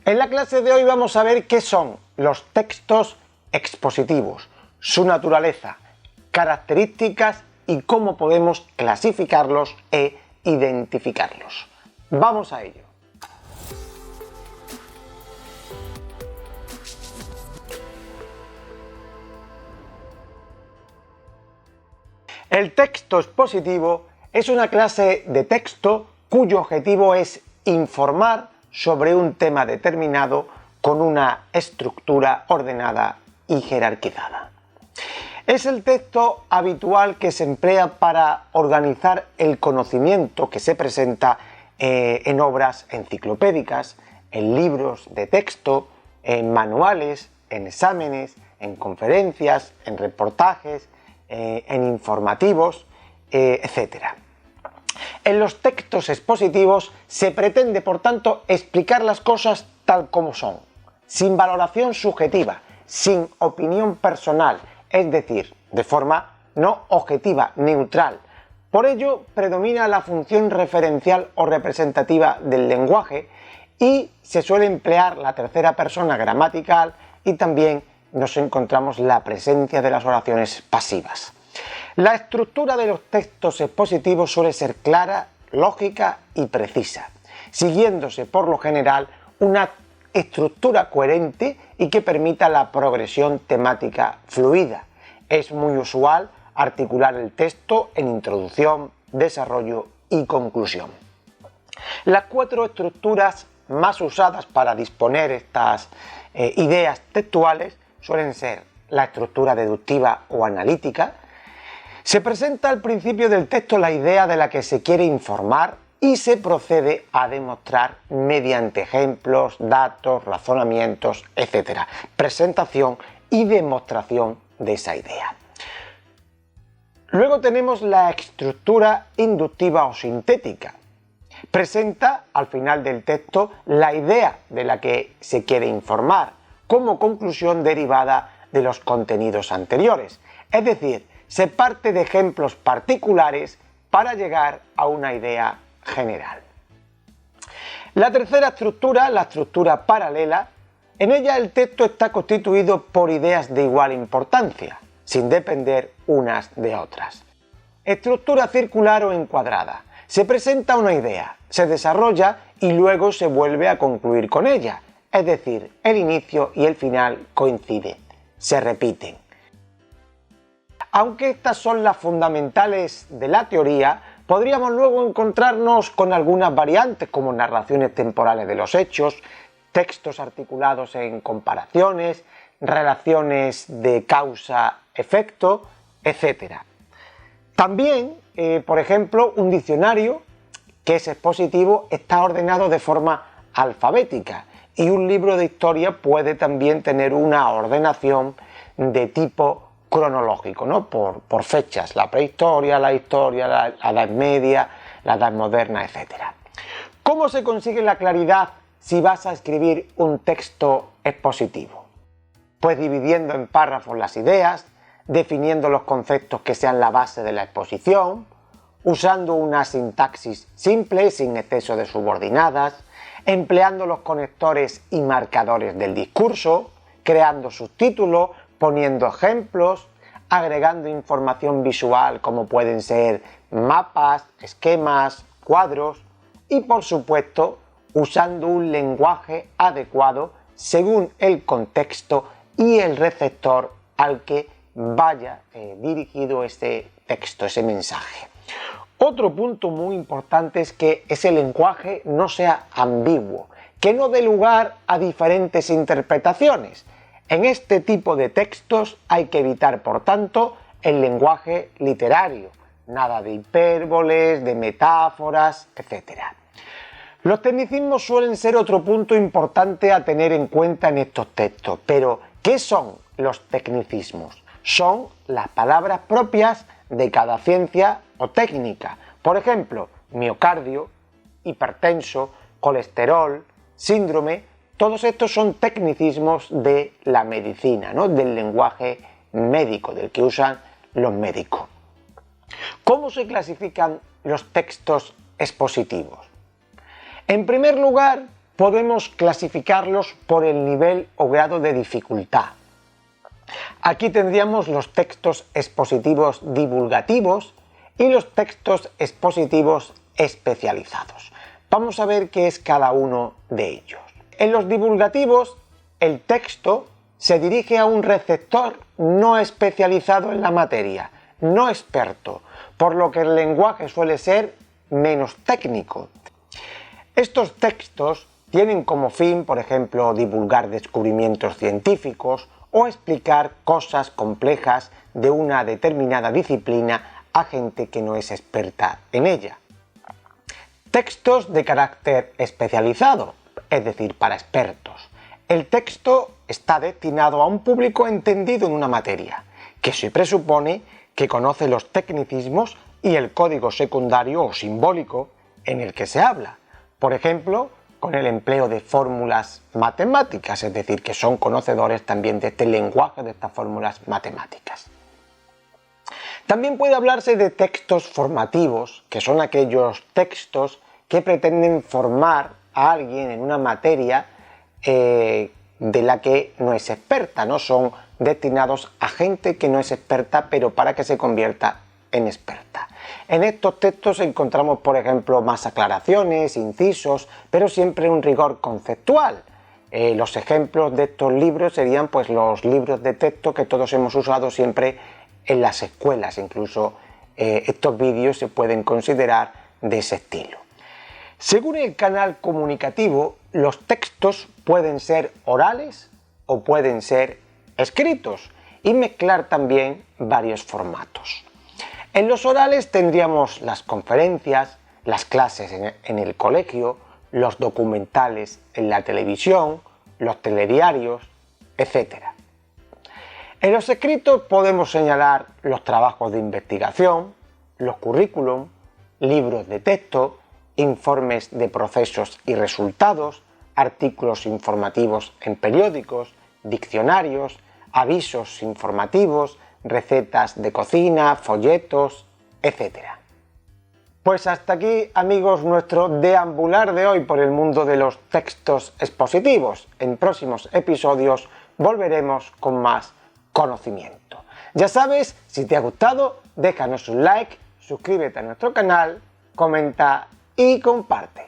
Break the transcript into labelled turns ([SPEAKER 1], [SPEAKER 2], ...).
[SPEAKER 1] En la clase de hoy vamos a ver qué son los textos expositivos, su naturaleza, características y cómo podemos clasificarlos e identificarlos. Vamos a ello. El texto expositivo es una clase de texto cuyo objetivo es informar sobre un tema determinado con una estructura ordenada y jerarquizada. Es el texto habitual que se emplea para organizar el conocimiento que se presenta en obras enciclopédicas, en libros de texto, en manuales, en exámenes, en conferencias, en reportajes, en informativos, etc. En los textos expositivos se pretende, por tanto, explicar las cosas tal como son, sin valoración subjetiva, sin opinión personal, es decir, de forma no objetiva, neutral. Por ello, predomina la función referencial o representativa del lenguaje y se suele emplear la tercera persona gramatical y también nos encontramos la presencia de las oraciones pasivas. La estructura de los textos expositivos suele ser clara, lógica y precisa, siguiéndose por lo general una estructura coherente y que permita la progresión temática fluida. Es muy usual articular el texto en introducción, desarrollo y conclusión. Las cuatro estructuras más usadas para disponer estas ideas textuales suelen ser la estructura deductiva o analítica. Se presenta al principio del texto la idea de la que se quiere informar y se procede a demostrar mediante ejemplos, datos, razonamientos, etc. Presentación y demostración de esa idea. Luego tenemos la estructura inductiva o sintética. Presenta al final del texto la idea de la que se quiere informar como conclusión derivada de los contenidos anteriores. Es decir, se parte de ejemplos particulares para llegar a una idea general. La tercera estructura, la estructura paralela, en ella el texto está constituido por ideas de igual importancia, sin depender unas de otras. Estructura circular o encuadrada. Se presenta una idea, se desarrolla y luego se vuelve a concluir con ella, es decir, el inicio y el final coinciden, se repiten. Aunque estas son las fundamentales de la teoría, podríamos luego encontrarnos con algunas variantes como narraciones temporales de los hechos, textos articulados en comparaciones, relaciones de causa-efecto, etc. También, por ejemplo, un diccionario que es expositivo está ordenado de forma alfabética y un libro de historia puede también tener una ordenación de tipo cronológico, ¿no? Por fechas, la prehistoria, la historia, la Edad Media, la Edad Moderna, etc. ¿Cómo se consigue la claridad si vas a escribir un texto expositivo? Pues dividiendo en párrafos las ideas, definiendo los conceptos que sean la base de la exposición, usando una sintaxis simple, sin exceso de subordinadas, empleando los conectores y marcadores del discurso, creando subtítulos, poniendo ejemplos, agregando información visual como pueden ser mapas, esquemas, cuadros y por supuesto usando un lenguaje adecuado según el contexto y el receptor al que vaya dirigido ese texto, ese mensaje. Otro punto muy importante es que ese lenguaje no sea ambiguo, que no dé lugar a diferentes interpretaciones. En este tipo de textos hay que evitar, por tanto, el lenguaje literario, nada de hipérboles, de metáforas, etc. Los tecnicismos suelen ser otro punto importante a tener en cuenta en estos textos, pero ¿qué son los tecnicismos? Son las palabras propias de cada ciencia o técnica. Por ejemplo, miocardio, hipertenso, colesterol, síndrome. Todos estos son tecnicismos de la medicina, ¿no? Del lenguaje médico, del que usan los médicos. ¿Cómo se clasifican los textos expositivos? En primer lugar, podemos clasificarlos por el nivel o grado de dificultad. Aquí tendríamos los textos expositivos divulgativos y los textos expositivos especializados. Vamos a ver qué es cada uno de ellos. En los divulgativos, el texto se dirige a un receptor no especializado en la materia, no experto, por lo que el lenguaje suele ser menos técnico. Estos textos tienen como fin, por ejemplo, divulgar descubrimientos científicos o explicar cosas complejas de una determinada disciplina a gente que no es experta en ella. Textos de carácter especializado, es decir, para expertos. El texto está destinado a un público entendido en una materia, que se presupone que conoce los tecnicismos y el código secundario o simbólico en el que se habla. Por ejemplo, con el empleo de fórmulas matemáticas, es decir, que son conocedores también de este lenguaje, de estas fórmulas matemáticas. También puede hablarse de textos formativos, que son aquellos textos que pretenden formar a alguien en una materia de la que no es experta, ¿no? Son destinados a gente que no es experta, pero para que se convierta en experta. En estos textos encontramos, por ejemplo, más aclaraciones, incisos, pero siempre un rigor conceptual. Los ejemplos de estos libros serían pues los libros de texto que todos hemos usado siempre en las escuelas, incluso estos vídeos se pueden considerar de ese estilo. Según el canal comunicativo, los textos pueden ser orales o pueden ser escritos y mezclar también varios formatos. En los orales tendríamos las conferencias, las clases en el colegio, los documentales en la televisión, los telediarios, etc. En los escritos podemos señalar los trabajos de investigación, los currículum, libros de texto, informes de procesos y resultados, artículos informativos en periódicos, diccionarios, avisos informativos, recetas de cocina, folletos, etc. Pues hasta aquí, amigos, nuestro deambular de hoy por el mundo de los textos expositivos. En próximos episodios volveremos con más conocimiento. Ya sabes, si te ha gustado, déjanos un like, suscríbete a nuestro canal, comenta y comparte.